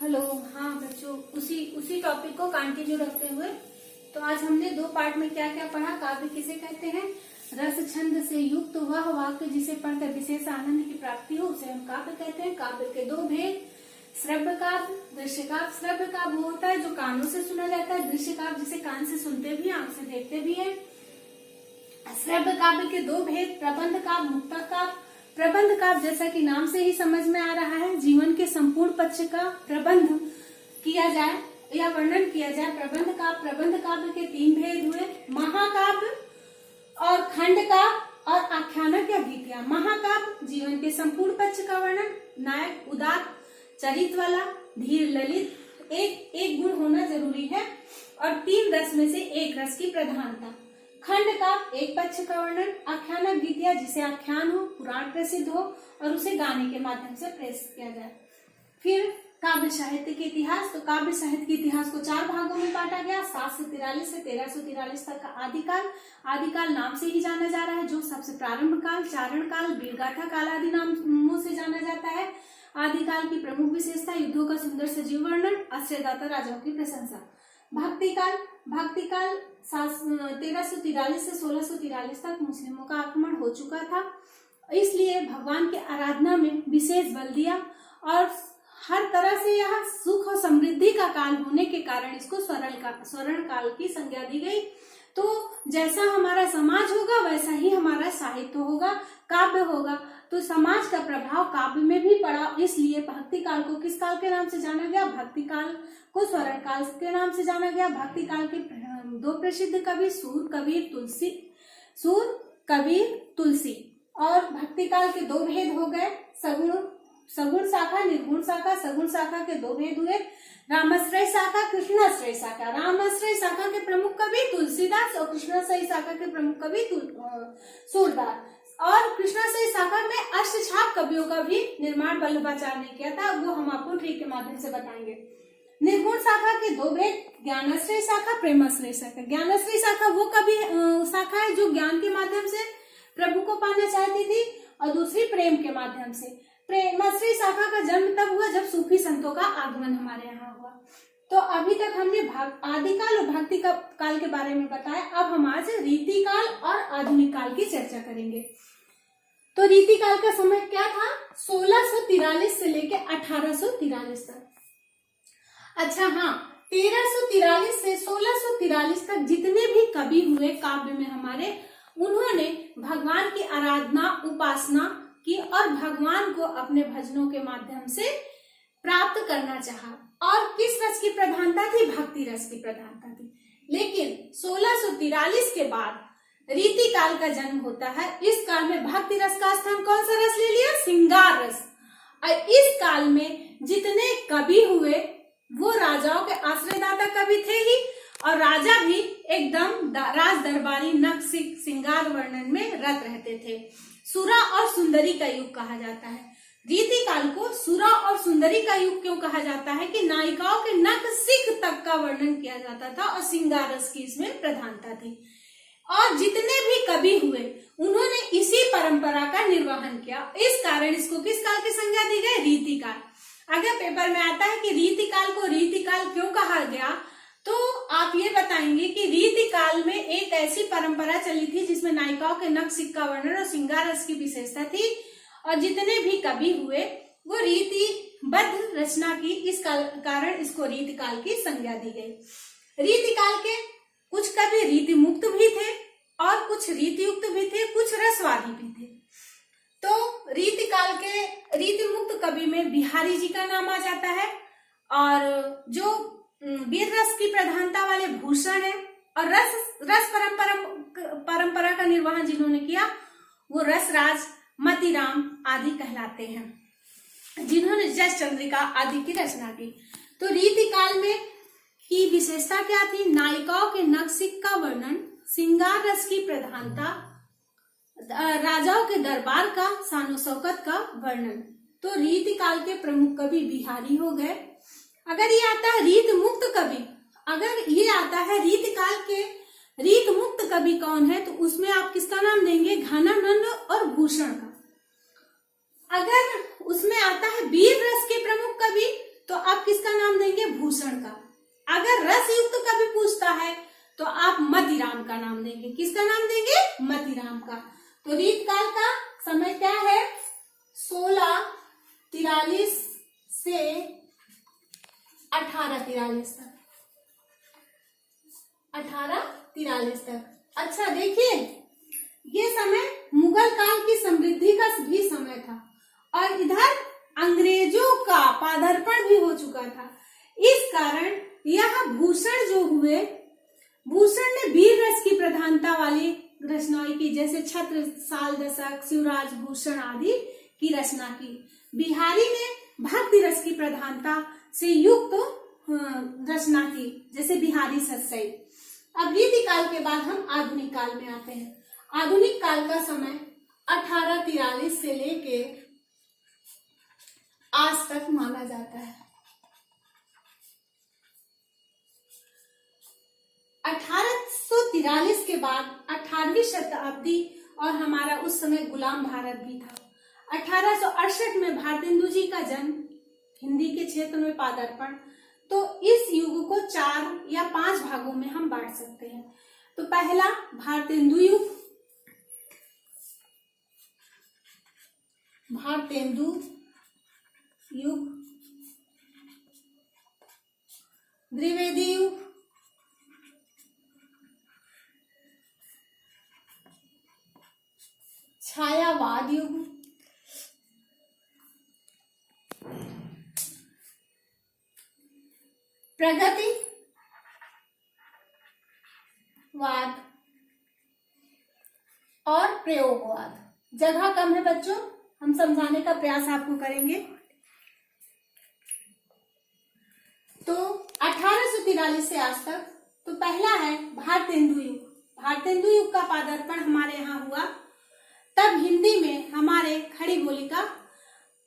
Hello. हाँ बच्चों, उसी टॉपिक को कंटिन्यू रखते हुए तो आज हमने दो पार्ट में क्या क्या पढ़ा। काव्य किसे कहते हैं? रस छंद से युक्त वह वाक्य जिसे पढ़कर विशेष आनंद की प्राप्ति हो उसे हम काव्य कहते हैं। काव्य के दो भेद, श्रव्य काव्य, दृश्य काव्य। श्रव्य काव्य वो होता है जो कानों से सुना जाता है। दृश्य काव्य जिसे कान से सुनते भी, आंख से देखते भी है। श्रव्य काव्य के दो भेद, प्रबंध काव्य, मुक्तक काव्य। प्रबंध काव्य जैसा कि नाम से ही समझ में आ रहा है, जीवन के संपूर्ण पक्ष का प्रबंध किया जाए या वर्णन किया जाए। प्रबंध काव्य के तीन भेद हुए, महाकाव्य और खंड काव्य और आख्यानक या गीतिया। महाकाव्य जीवन के संपूर्ण पक्ष का वर्णन, नायक उदात्त चरित्र वाला, धीर ललित, एक गुण होना जरूरी है और तीन रस में से एक रस की प्रधानता। खंड का एक पक्ष का वर्णन, आख्यानक गीतिया जिसे आख्यान हो, पुराण प्रसिद्ध हो और उसे गाने के माध्यम से प्रस्तुत किया जाए। फिर काव्य साहित्य के इतिहास। तो काव्य साहित्य के इतिहास को चार भागों में बांटा गया। 743 से 1343 तक का आदिकाल। आदिकाल नाम से ही जाना जा रहा है, जो सबसे प्रारंभ काल, चारण काल, वीरगाथा काल आदि नामों से जाना जाता है। आदिकाल की प्रमुख विशेषता, युद्धों का सुंदर सजीव वर्णन, आश्रयदाता राजाओं की प्रशंसा। भक्तिकाल 1343 से 1643 तक मुस्लिमों का आक्रमण हो चुका था, इसलिए भगवान की आराधना में विशेष बल दिया और हर तरह से यह सुख और समृद्धि का काल होने के कारण इसको स्वर्ण काल की संज्ञा दी गई। तो जैसा हमारा समाज होगा वैसा ही हमारा साहित्य होगा, काव्य होगा। तो समाज का प्रभाव काव्य में भी पड़ा, इसलिए भक्ति काल को किस काल के नाम से जाना गया? भक्ति काल को स्वर्ण काल के नाम से जाना गया। भक्ति काल के दो प्रसिद्ध कवि सूर कबीर तुलसी। और भक्ति काल के दो भेद हो गए, सगुण शाखा, निर्गुण शाखा। सगुण शाखा के दो भेद हुए, रामाश्रय शाखा, कृष्णाश्रय शाखा। रामाश्रय शाखा के प्रमुख कवि तुलसीदास और कृष्णाश्रय शाखा के प्रमुख कवि सूरदास। और कृष्णाश्रय शाखा में अष्टछाप कवियों का भी निर्माण वल्लभाचार्य ने किया था, वो हम आपको ट्री के माध्यम से बताएंगे। निर्गुण शाखा के दो भेद, ज्ञानाश्रय शाखा, प्रेमाश्रय शाखा। ज्ञानाश्रय शाखा वो कवि शाखा है जो ज्ञान के माध्यम से प्रभु को पाना चाहती थी और दूसरी प्रेम के माध्यम से। प्रेमाश्रय शाखा का जन्म तब हुआ जब सूफी संतों का आगमन हमारे यहाँ हुआ। तो अभी तक हमने आदिकाल और भक्ति काल के बारे में बताया। अब हम आज रीतिकाल और आधुनिक काल की चर्चा करेंगे। तो रीतिकाल का समय क्या था? 1643 से लेकर 1843 तक। अच्छा हाँ, 1343 से 1643 तक जितने भी कवि हुए काव्य में हमारे, उन्होंने भगवान की आराधना, उपासना की और भगवान को अपने भजनों के माध्यम से प्राप्त करना चाहा। और किस रस की प्रधानता थी? भक्ति रस की प्रधानता थी। लेकिन 1643 के बाद रीति काल का जन्म होता है। इस काल में भक्ति रस का स्थान कौन सा रस ले लिया? श्रृंगार रस। और इस काल में जितने कवि हुए वो राजाओं के आश्रयदाता कवि थे ही, और राजा भी एकदम राज दरबारी नक्श श्रृंगार वर्णन में रत रहते थे। सुरा और सुंदरी का युग कहा जाता है। रीति काल को सुरा और सुंदरी का युग क्यों कहा जाता है? कि नायिकाओं के नख सिख तक का वर्णन किया जाता था और श्रृंगार रस की इसमें प्रधानता थी। और जितने भी कवि हुए उन्होंने इसी परंपरा का निर्वहन किया, इस कारण इसको किस काल की संज्ञा दी गई? रीति काल। अगर पेपर में आता है कि रीति काल को रीति काल क्यों कहा गया, तो आप ये बताएंगे कि रीति काल में एक ऐसी परंपरा चली थी जिसमें नायिकाओं के नख सिख का वर्णन और श्रृंगार रस की विशेषता थी, और जितने भी कवि हुए वो रीतिबद्ध रचना की, इस कारण इसको रीति काल की संज्ञा दी गई। रीति काल के कुछ कवि रीति मुक्त भी थे और कुछ रीति युक्त भी थे, कुछ रसवादी भी थे। तो रीति काल के रीति मुक्त कवि में बिहारी जी का नाम आ जाता है, और जो वीर रस की प्रधानता वाले भूषण है, और रस परंपरा का निर्वहन जिन्होंने किया वो रसराज, मतीराम आदि कहलाते हैं, जिन्होंने जस चंद्रिका आदि की रचना की। तो रीति काल में की विशेषता क्या थी? नायिकाओं के नख सिख का वर्णन, श्रृंगार रस की प्रधानता, राजाओं के दरबार का शानो शौकत का वर्णन। तो रीति काल के प्रमुख कवि बिहारी हो गए। अगर ये आता है रीत मुक्त कवि, अगर ये आता है रीति काल के रीत मुक्त कवि कौन है, तो उसमें आप किसका नाम देंगे? घनानंद और भूषण का। अगर उसमें आता है वीर रस के प्रमुख कवि, तो आप किसका नाम देंगे? भूषण का। अगर रस युक्त कभी पूछता है तो आप मदिराम का नाम देंगे। किसका नाम देंगे? मदिराम का। तो रीतकाल का समय क्या है? 1643 से 1843 तक। 1843 तक। अच्छा देखिए, ये समय मुगल काल की समृद्धि का भी समय था और इधर अंग्रेजों का पादार्पण भी हो चुका था। इस कारण यह भूषण जो हुए, भूषण ने वीर रस की प्रधानता वाली रचनाएं की, जैसे छत्र साल दशक, शिवराज भूषण आदि की रचना की। बिहारी ने भक्ति रस की प्रधानता से युक्त रचना की, जैसे बिहारी सत्सई। अब रीतिकाल के बाद हम आधुनिक काल में आते हैं। आधुनिक काल का समय 1843 से लेके आज तक माना जाता है। 1843 के बाद 18वीं शताब्दी और हमारा उस समय गुलाम भारत भी था। 1868 में भारतेंदु जी का जन्म, हिंदी के क्षेत्र में पादार्पण। तो इस युग को 4 या 5 भागों में हम बांट सकते हैं। तो पहला भारतेंदु युग, भारतेंदु युग, द्विवेदी युग, छायावाद युग, प्रगतिवाद और प्रयोगवाद। जगह कम है बच्चों, हम समझाने का प्रयास आपको करेंगे। तो 1843 से आज तक, तो पहला है भारतेंदु युग। भारतेंदु युग का पादार्पण हमारे यहाँ हुआ, तब हिंदी में हमारे खड़ी बोली का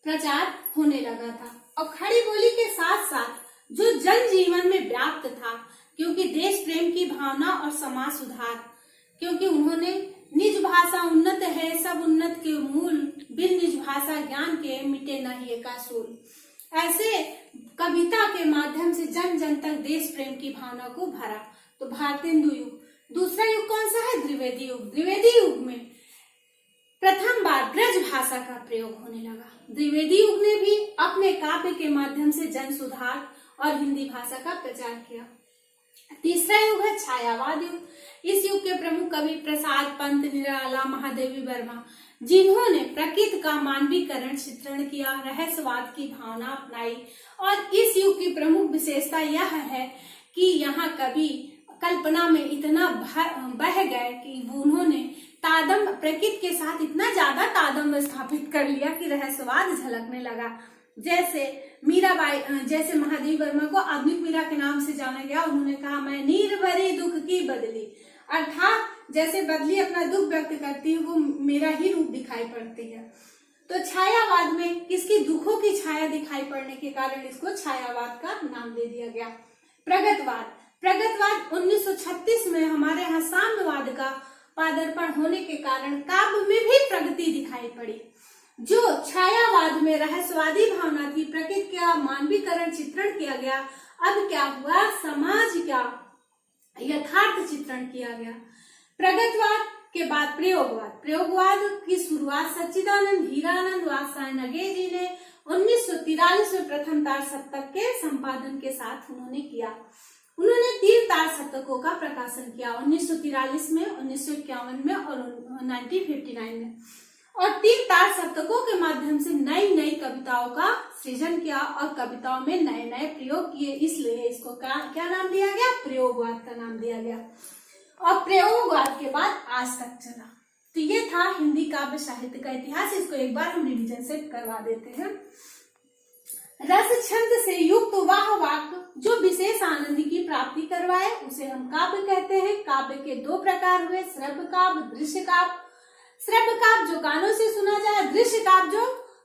प्रचार होने लगा था। और खड़ी बोली के साथ साथ जो जन जीवन में व्याप्त था, क्योंकि देश प्रेम की भावना और समाज सुधार, क्योंकि उन्होंने निज भाषा उन्नत है सब उन्नत के मूल, बिन निज भाषा ज्ञान के मिटे नहीं एका सूल। ऐसे कविता के माध्यम से जन जन तक देश प्रेम की भावना को भरा। तो भारतेंदु युग। दूसरा युग कौन सा है? द्विवेदी युग। द्विवेदी युग में प्रथम बार ब्रज भाषा का प्रयोग होने लगा। द्विवेदी युग ने भी अपने काव्य के माध्यम से जन सुधार और हिंदी भाषा का प्रचार किया। तीसरा युग है छायावाद युग। इस युग के प्रमुख कवि प्रसाद पंत, निराला, महादेवी वर्मा, जिन्होंने प्रकृति का मानवीकरण चित्रण किया, रहस्यवाद की भावना अपनाई। और इस युग की प्रमुख विशेषता यह है कि यहाँ कवि कल्पना में इतना बह गए कि उन्होंने तादम, प्रकृति के साथ इतना ज्यादा तादम स्थापित कर लिया कि रहस्यवाद झलकने लगा। जैसे मीराबाई, जैसे महादेवी वर्मा को आधुनिक मीरा के नाम से जाना गया। उन्होंने कहा, मैं नीर भरी दुख की बदली, अर्थात जैसे बदली अपना दुख व्यक्त करती है, वो मेरा ही रूप दिखाई पड़ती है। तो छायावाद में किसकी? दुखों की छाया दिखाई पड़ने के कारण इसको छायावाद का नाम दे दिया गया। प्रगतवाद। प्रगतवाद 1936 में हमारे यहाँ साम्यवाद का पादार्पण होने के कारण काव्य में भी प्रगति दिखाई पड़ी। जो छायावाद में रहस्यवादी भावना थी, प्रकृति का मानवीकरण चित्रण किया गया, अब क्या हुआ? समाज का यथार्थ चित्रण किया गया। प्रगतवाद के बाद प्रयोगवाद। प्रयोगवाद की शुरुआत सच्चिदानंद हीरानंद वात्स्यायन नगे जी ने 1943 में प्रथम तार सप्तक के संपादन के साथ उन्होंने किया। उन्होंने 3 तार सप्तकों का प्रकाशन किया, 1943 में, 1951 में और 1959 में। और 3 तार सप्तकों के माध्यम से नई नई कविताओं का सृजन किया और कविताओं में नए नए प्रयोग किए, इसलिए इसको क्या नाम दिया गया? प्रयोगवाद का नाम दिया गया। और प्रयोगवाद के बाद आज तक चला। तो ये था हिंदी काव्य साहित्य का इतिहास। इसको एक बार हम रिवीजन से करवा देते हैं। रस छंद से युक्त वह वाक्य जो विशेष आनंद की प्राप्ति करवाए उसे हम काव्य कहते हैं। काव्य के 2 प्रकार हुए, श्रव्य काव्य, दृश्य काव्य। श्रव्य काव्य जो कानों से सुना जाए, दृश्य काव्य जो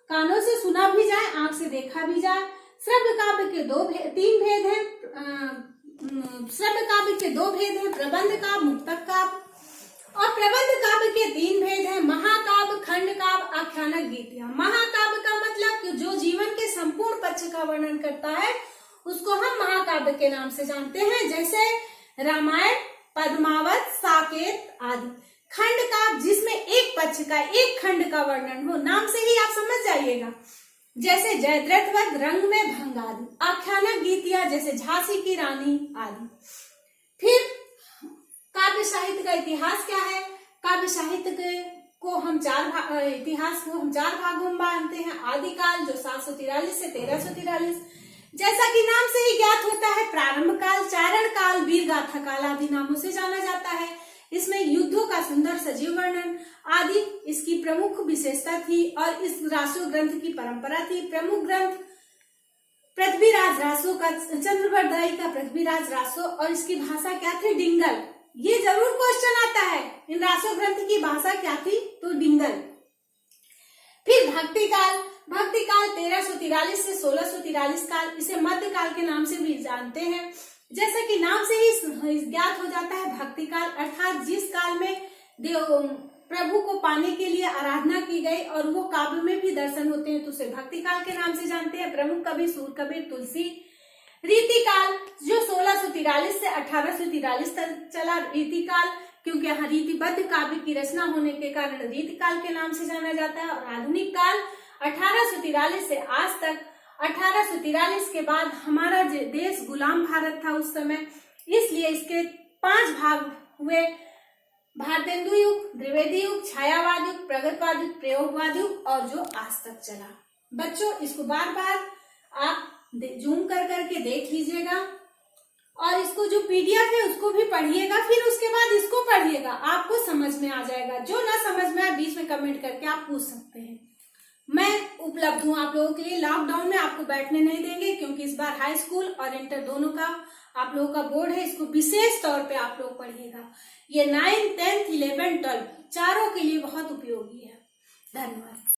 कानों से सुना भी जाए, आंख से देखा भी जाए। श्रव्य काव्य के 3 भेद हैं। श्रव्य काव्य के 2 भेद हैं, प्रबंध काव्य, मुक्तक काव्य। और प्रबंध काव्य के 3 भेद हैं, महाकाव्य, खंड काव्य, आख्यानक गीतियां। महाकाव्य का मतलब कि तो जो जीवन के संपूर्ण पक्ष का वर्णन करता है उसको हम महाकाव्य के नाम से जानते हैं, जैसे रामायण, पद्मावत, साकेत आदि। खंड काव्य जिसमें एक पक्ष का, एक खंड का वर्णन हो, नाम से ही आप समझ जाइएगा, जैसे जयद्रथ वध, रंग में भंग आदि। आख्यानक गीतियां जैसे झांसी की रानी आदि। फिर काव्य साहित्य का इतिहास क्या है? काव्य साहित्य को हम इतिहास को हम 4 भागों में बांटते हैं। आदिकाल जो 743 से 1343, जैसा कि नाम से ही ज्ञात होता है, प्रारंभ काल, चारण काल, वीर गाथा काल आदि नामों से जाना जाता है। इसमें युद्धों का सुंदर सजीव वर्णन आदि इसकी प्रमुख विशेषता थी और इस रासो ग्रंथ की परंपरा थी। प्रमुख ग्रंथ पृथ्वीराज रासो का, चंद्रवरदायी का पृथ्वीराज रासो, और इसकी भाषा क्या थी? डिंगल। ये जरूर क्वेश्चन आता है, इन रासो ग्रंथ की भाषा क्या थी? तो डिंगल। फिर भक्ति काल, भक्ति काल 1343 से 1643 काल, इसे मध्य काल के नाम से भी जानते हैं। जैसा कि नाम से ही ज्ञात हो जाता है, भक्ति काल अर्थात जिस काल में प्रभु को पाने के लिए आराधना की गई और वो काव्य में भी दर्शन होते हैं, तो उसे भक्ति काल के नाम से जानते हैं। प्रमुख कवि सूर कबीर, तुलसी। रीति काल जो 1643 से 1843 तक चला, रीति काल क्योंकि यहाँ रीतिबद्ध काव्य की रचना होने के कारण रीति काल के नाम से जाना जाता है। और आधुनिक काल 1843 से आज तक। 1843 के बाद हमारा देश गुलाम भारत था उस समय, इसलिए इसके 5 भाग हुए: भारतेंदु युग, द्विवेदी युग, छायावाद युग, प्रगतवाद युग, प्रयोगवाद युग और जो आज तक चला। बच्चों इसको बार बार आप जूम कर करके देख लीजिएगा और इसको जो पीडीएफ है उसको भी पढ़िएगा, फिर उसके बाद इसको पढ़िएगा, आपको समझ में आ जाएगा। जो ना समझ में आए बीच में कमेंट करके आप पूछ सकते हैं। मैं उपलब्ध हूँ आप लोगों के लिए। लॉकडाउन में आपको बैठने नहीं देंगे क्योंकि इस बार हाई स्कूल और इंटर दोनों का आप लोगों का बोर्ड है, इसको विशेष तौर पे आप लोग पढ़िएगा। ये 9th, 10th, 11th, 12 चारों के लिए बहुत उपयोगी है। धन्यवाद।